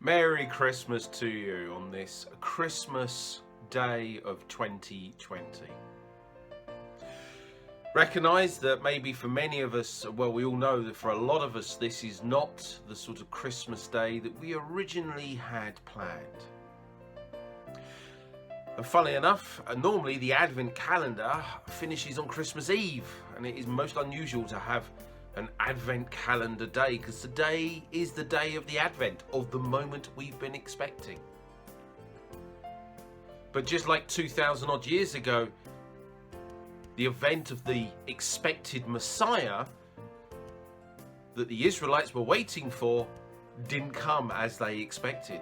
Merry Christmas to you on this Christmas day of 2020. Recognise that maybe for many of us, well, we all know that for a lot of us, this is not the sort of Christmas day that we originally had planned. And funnily enough, normally the Advent calendar finishes on Christmas Eve, and it is most unusual to have an Advent calendar day because today is the day of the Advent, of the moment we've been expecting. But just like 2,000 odd years ago, the event of the expected Messiah that the Israelites were waiting for didn't come as they expected.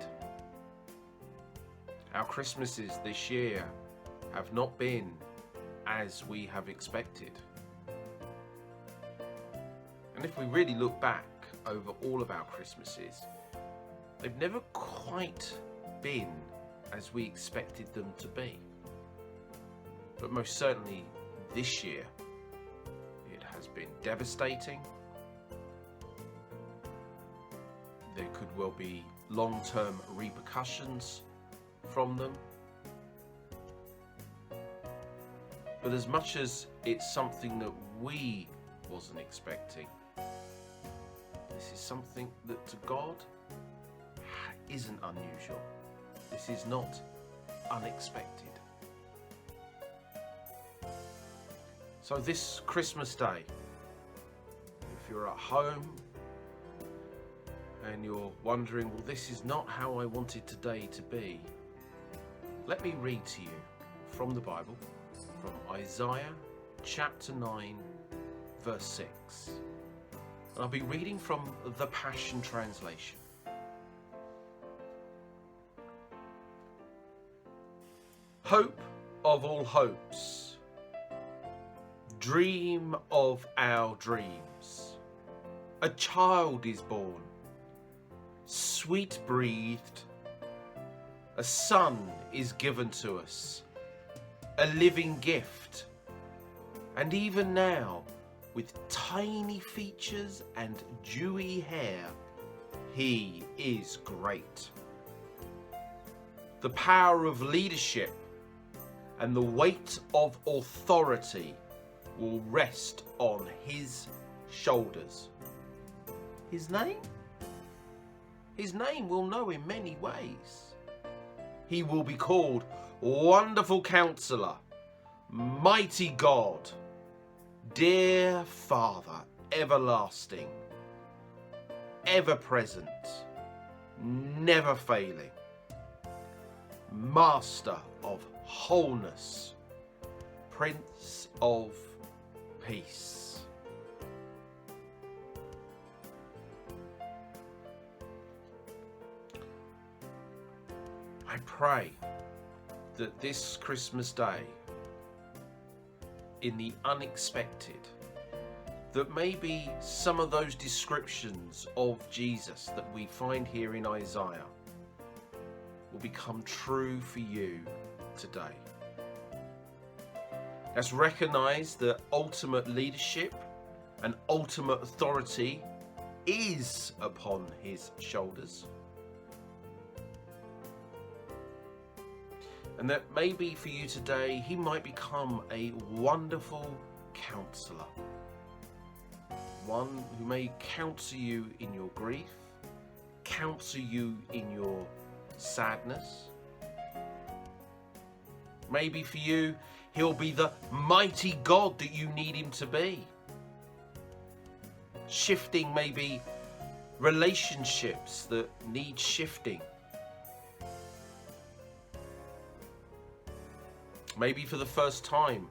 Our Christmases this year have not been as we have expected. And if we really look back over all of our Christmases, they've never quite been as we expected them to be. But most certainly this year, it has been devastating. There could well be long-term repercussions from them. But as much as it's something that we wasn't expecting, this is something that to God isn't unusual. This is not unexpected. So this Christmas day, if you're at home and you're wondering, well, this is not how I wanted today to be, let me read to you from the Bible, from Isaiah chapter 9, verse 6. And I'll be reading from the Passion Translation. Hope of all hopes, dream of our dreams. A child is born, sweet-breathed. A son is given to us, a living gift. And even now, with tiny features and dewy hair, he is great. The power of leadership and the weight of authority will rest on his shoulders. His name? His name we'll know in many ways. He will be called Wonderful Counselor, Mighty God, Dear Father, Everlasting, Ever Present, Never Failing, Master of Wholeness, Prince of Peace. I pray that this Christmas day, in the unexpected, that maybe some of those descriptions of Jesus that we find here in Isaiah will become true for you today. Let's recognize that ultimate leadership and ultimate authority is upon his shoulders. And that maybe for you today, he might become a wonderful counselor. One who may counsel you in your grief, counsel you in your sadness. Maybe for you, he'll be the mighty God that you need him to be. Shifting maybe relationships that need shifting. Maybe for the first time,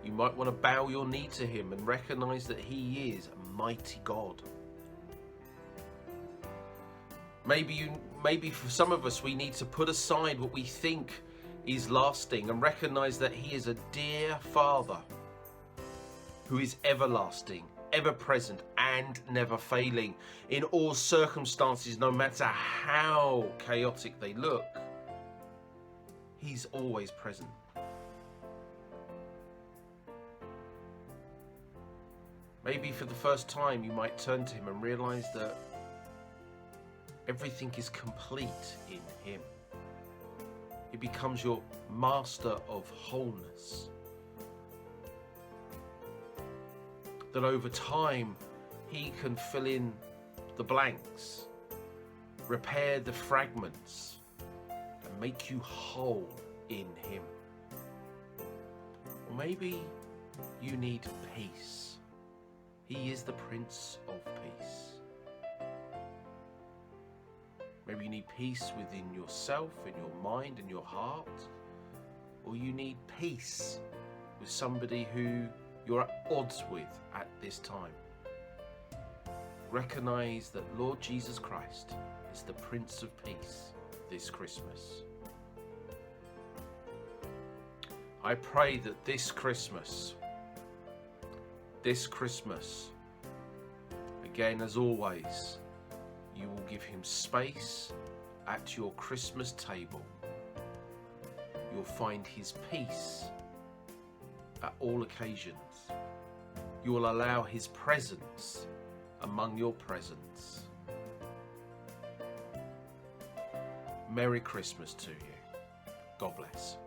you might want to bow your knee to him and recognize that he is a mighty God. Maybe for some of us, we need to put aside what we think is lasting and recognize that he is a dear Father who is everlasting, ever present, and never failing in all circumstances, no matter how chaotic they look. He's always present. Maybe for the first time you might turn to him and realize that Everything is complete in him. He becomes your master of wholeness. That over time, he can fill in the blanks, repair the fragments, and make you whole in him. Or maybe you need peace. He is the Prince of Peace. Maybe you need peace within yourself, in your mind, in your heart. Or you need peace with somebody who you're at odds with at this time. Recognize that Lord Jesus Christ is the Prince of Peace this Christmas. I pray that this Christmas, again as always, you will give him space at your Christmas table. You'll find his peace at all occasions. You will allow his presence among your presents. Merry Christmas to you. God bless.